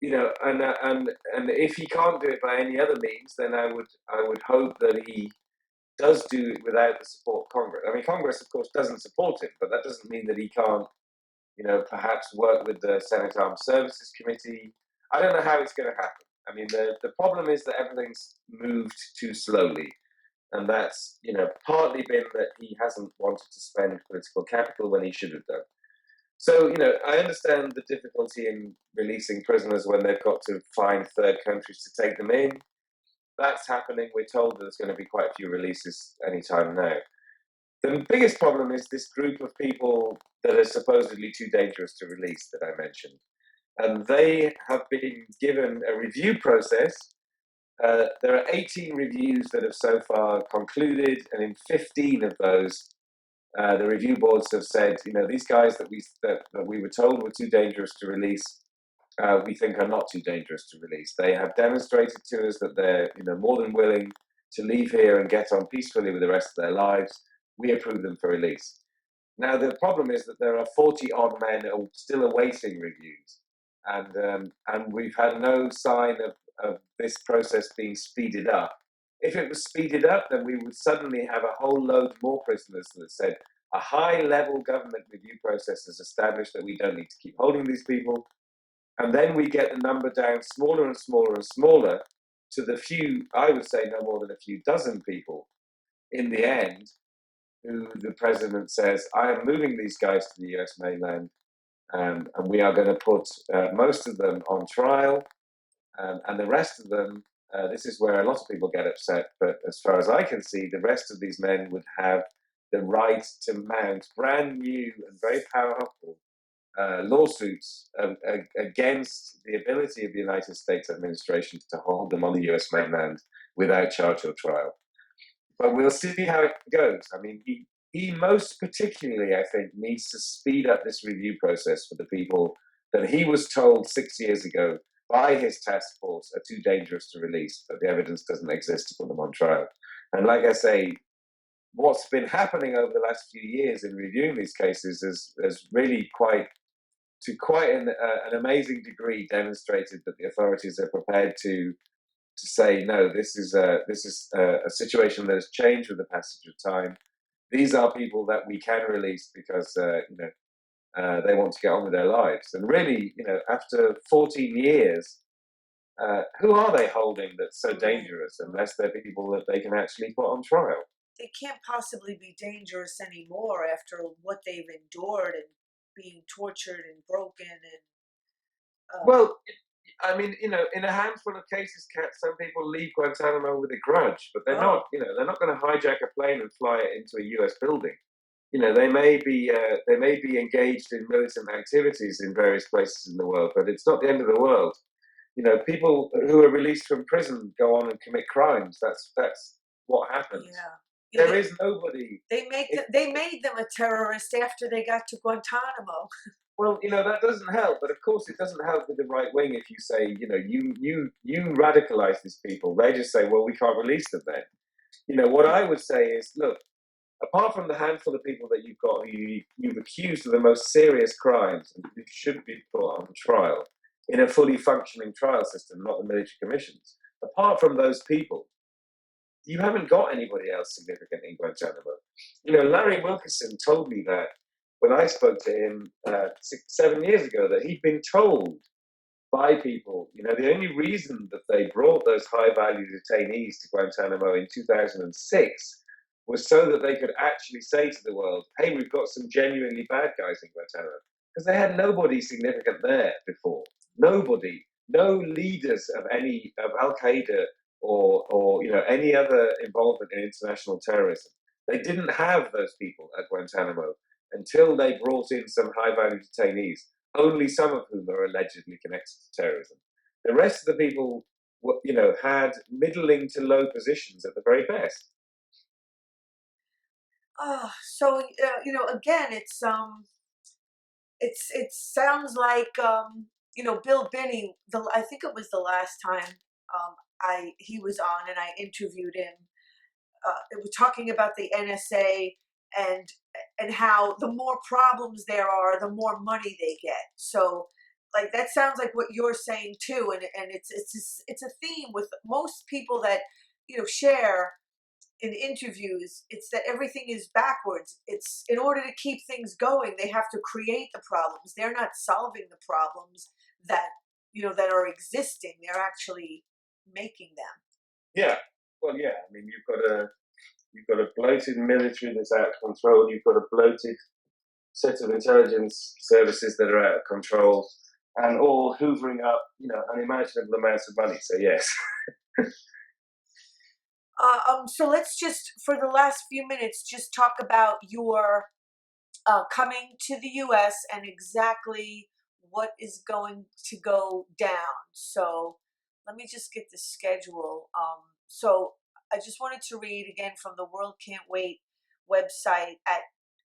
S2: if he can't do it by any other means, then I would hope that he does do it without the support of Congress. I mean, Congress, of course, doesn't support him, but that doesn't mean that he can't, perhaps work with the Senate Armed Services Committee. I don't know how it's going to happen. I mean, the problem is that everything's moved too slowly. And that's, partly been that he hasn't wanted to spend political capital when he should have done. So, I understand the difficulty in releasing prisoners when they've got to find third countries to take them in. That's happening. We're told that there's going to be quite a few releases anytime now. The biggest problem is this group of people that are supposedly too dangerous to release that I mentioned. And they have been given a review process. There are 18 reviews that have so far concluded, and in 15 of those, the review boards have said, these guys that we were told were too dangerous to release, we think are not too dangerous to release. They have demonstrated to us that they're more than willing to leave here and get on peacefully with the rest of their lives. We approve them for release. Now, the problem is that there are 40-odd men still awaiting reviews, and we've had no sign of this process being speeded up. If it was speeded up, then we would suddenly have a whole load more prisoners that said a high-level government review process has established that we don't need to keep holding these people. And then we get the number down smaller and smaller and smaller to the few, I would say no more than a few dozen people in the end, who the president says, I am moving these guys to the US mainland, and we are going to put most of them on trial, and the rest of them, this is where a lot of people get upset, but as far as I can see, the rest of these men would have the right to mount brand new and very powerful lawsuits against the ability of the United States administration to hold them on the US mainland without charge or trial. But we'll see how it goes. I mean, he most particularly, I think, needs to speed up this review process for the people that he was told 6 years ago by his task force are too dangerous to release, but the evidence doesn't exist to put them on trial. And like I say, what's been happening over the last few years in reviewing these cases has really quite an amazing degree demonstrated that the authorities are prepared to say, no, this is a situation that has changed with the passage of time. These are people that we can release because They want to get on with their lives. And really, after 14 years, who are they holding that's so dangerous unless they're people that they can actually put on trial?
S3: They can't possibly be dangerous anymore after what they've endured and being tortured and broken and
S2: Well, I mean, in a handful of cases, some people leave Guantanamo with a grudge, but they're not, they're not going to hijack a plane and fly it into a U.S. building. They may be engaged in militant activities in various places in the world, but it's not the end of the world. People who are released from prison go on and commit crimes. That's what happens. There is nobody.
S3: They made them a terrorist after they got to Guantanamo.
S2: Well, that doesn't help, but of course it doesn't help with the right wing if you say, you radicalize these people. They just say, well, we can't release them then. What I would say is, look, apart from the handful of people that you've got who you've accused of the most serious crimes and who should be put on trial in a fully functioning trial system, not the military commissions, apart from those people, you haven't got anybody else significant in Guantanamo. Larry Wilkerson told me that when I spoke to him 7 years ago, that he'd been told by people, the only reason that they brought those high-value detainees to Guantanamo in 2006 was so that they could actually say to the world, hey, we've got some genuinely bad guys in Guantanamo. Because they had nobody significant there before. Nobody. No leaders of Al-Qaeda or any other involvement in international terrorism. They didn't have those people at Guantanamo until they brought in some high-value detainees, only some of whom are allegedly connected to terrorism. The rest of the people, had middling to low positions at the very best.
S3: So again, it sounds like Bill Binney. I think it was the last time he was on and I interviewed him. It was talking about the NSA and how the more problems there are, the more money they get. So, like that sounds like what you're saying too, and it's a theme with most people that share in interviews. It's that everything is backwards. It's in order to keep things going, they have to create the problems. They're not solving the problems that that are existing. They're actually making them.
S2: Yeah. Well, yeah. I mean, you've got a bloated military that's out of control. You've got a bloated set of intelligence services that are out of control, and all hoovering up, unimaginable amounts of money. So yes.
S3: So let's just, for the last few minutes, just talk about your coming to the U.S. and exactly what is going to go down. So let me just get the schedule. So I just wanted to read again from the World Can't Wait website at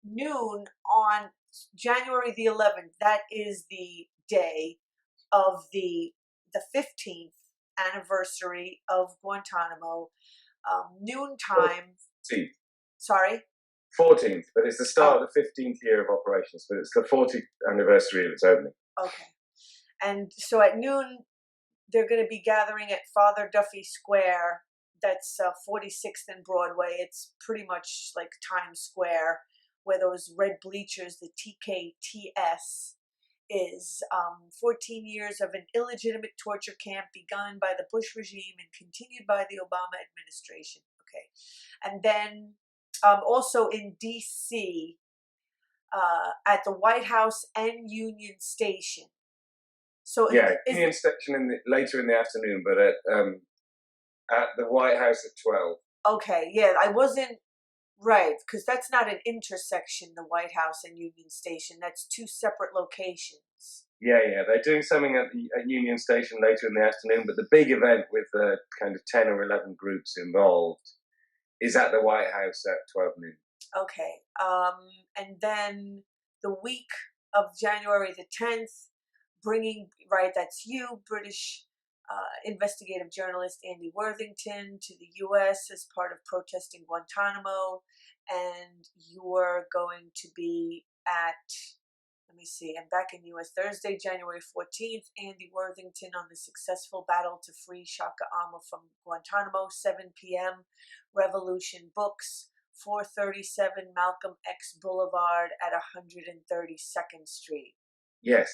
S3: noon on January the 11th. That is the day of the 15th anniversary of Guantanamo. Noontime.
S2: 14th.
S3: Sorry?
S2: 14th, but it's the start of the 15th year of operations, but it's the 40th anniversary of its opening.
S3: Okay. And so at noon, they're going to be gathering at Father Duffy Square. That's 46th and Broadway. It's pretty much like Times Square, where those red bleachers, the TKTS, is 14 years of an illegitimate torture camp begun by the Bush regime and continued by the Obama administration. Okay. And then also in D.C., at the White House and Union Station. So
S2: yeah, Union Station later in the afternoon, but at the White House at 12.
S3: Okay, yeah, I wasn't right, because that's not an intersection, the White House and Union Station. That's two separate locations.
S2: Yeah, they're doing something at Union Station later in the afternoon, but the big event with kind of 10 or 11 groups involved is at the White House at 12 noon.
S3: Okay, and then the week of January the 10th, that's you, British investigative journalist Andy Worthington, to the U.S. as part of protesting Guantanamo, and you're going to be at, I'm back in the U.S. Thursday, January 14th, Andy Worthington on the successful battle to free Shaka Amma from Guantanamo, 7 p.m., Revolution Books, 437 Malcolm X Boulevard at 132nd Street.
S2: Yes,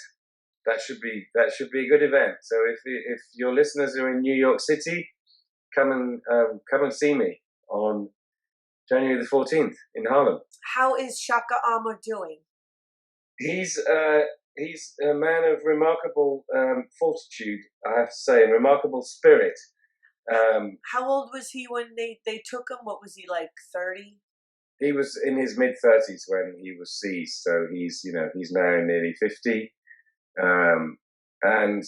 S2: that should be a good event. So if your listeners are in New York City, come and see me on January the 14th in Harlem.
S3: How is Shaka Amar doing?
S2: He's a man of remarkable fortitude, I have to say, and remarkable spirit.
S3: How old was he when they took him? What was he, like 30?
S2: He was in his mid-30s when he was seized, so he's now nearly 50. And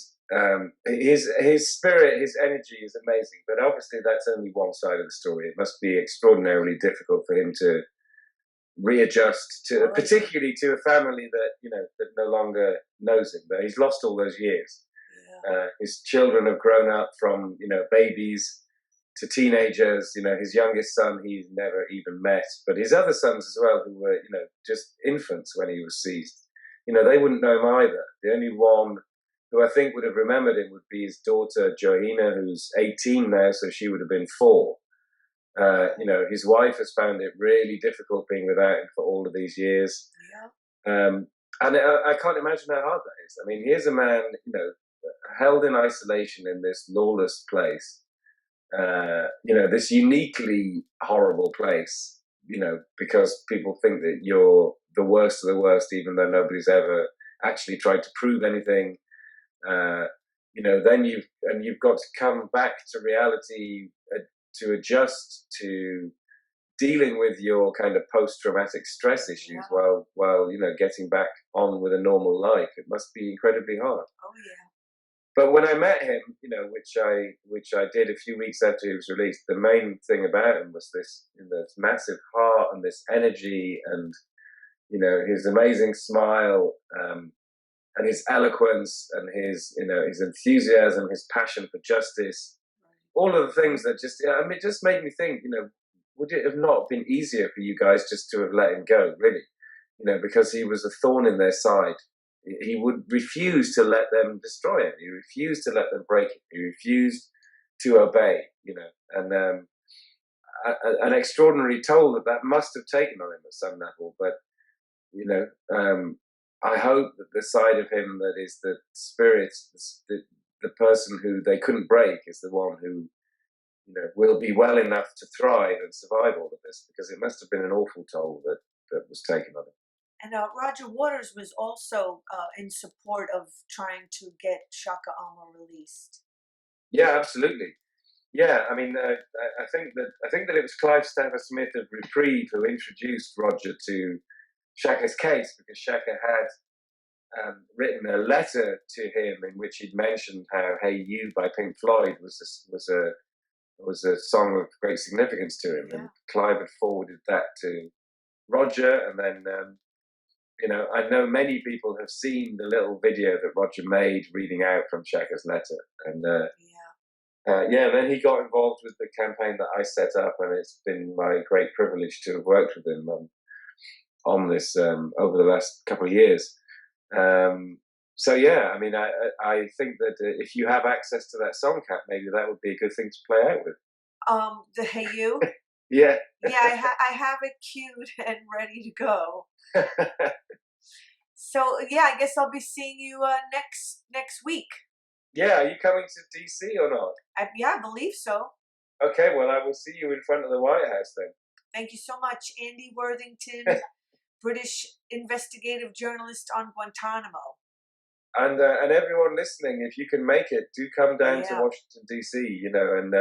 S2: his spirit, his energy is amazing, but obviously that's only one side of the story. It must be extraordinarily difficult for him to readjust to, particularly to a family that no longer knows him. But he's lost all those years. Yeah. His children have grown up from babies to teenagers. His youngest son he's never even met, but his other sons as well, who were just infants when he was seized. They wouldn't know him either. The only one who I think would have remembered him would be his daughter Joanna, who's 18 now, so she would have been 4. His wife has found it really difficult being without him for all of these years. Yeah. And I can't imagine how hard that is. I mean, here's a man, held in isolation in this lawless place, this uniquely horrible place, because people think that you're the worst of the worst, even though nobody's ever actually tried to prove anything. Then you've got to come back to reality, to adjust to dealing with your kind of post-traumatic stress issues while getting back on with a normal life. It must be incredibly hard.
S3: Oh yeah.
S2: But when I met him, which I did a few weeks after he was released, the main thing about him was this massive heart and this energy and his amazing smile, and his eloquence and his enthusiasm, his passion for justice. All of the things that it just made me think, would it have not been easier for you guys just to have let him go, really? Because he was a thorn in their side. He would refuse to let them destroy him. He refused to let them break him. He refused to obey, and an extraordinary toll that must have taken on him at some level. But, I hope that the side of him that is the spirit, the person who they couldn't break, is the one who will be well enough to thrive and survive all of this, because it must have been an awful toll that was taken on him.
S3: And Roger Waters was also in support of trying to get Shaka Amar released.
S2: Yeah, absolutely. Yeah, I mean, I think that it was Clive Stafford Smith of Reprieve who introduced Roger to Shaka's case, because Shaka had written a letter to him in which he'd mentioned how "Hey You" by Pink Floyd was a song of great significance to him, and Clive had forwarded that to Roger, and then I know many people have seen the little video that Roger made reading out from Shaka's letter, and then he got involved with the campaign that I set up, and it's been my great privilege to have worked with him on this over the last couple of years. So yeah, I mean, I think that if you have access to that song, Kat, maybe that would be a good thing to play out with.
S3: The "Hey You."
S2: Yeah.
S3: Yeah, I have it queued and ready to go. So yeah, I guess I'll be seeing you next week.
S2: Yeah, are you coming to DC or not?
S3: I believe so.
S2: Okay, well, I will see you in front of the White House then.
S3: Thank you so much, Andy Worthington, British investigative journalist on Guantanamo. And
S2: everyone listening, if you can make it, do come down to Washington DC. And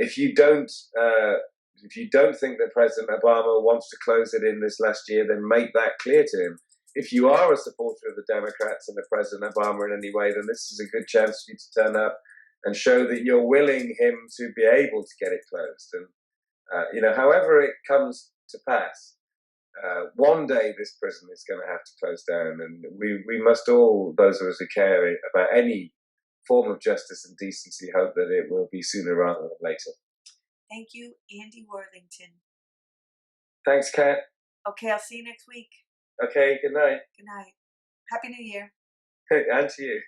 S2: if you don't think that President Obama wants to close it in this last year, then make that clear to him. If you are a supporter of the Democrats and of President Obama in any way, then this is a good chance for you to turn up and show that you're willing him to be able to get it closed. And however it comes to pass, one day this prison is going to have to close down, and we must all, those of us who care about any form of justice and decency, hope that it will be sooner rather than later.
S3: Thank you, Andy Worthington.
S2: Thanks, Kat.
S3: Okay, I'll see you next week.
S2: Okay, good night.
S3: Good night. Happy New Year.
S2: And to you.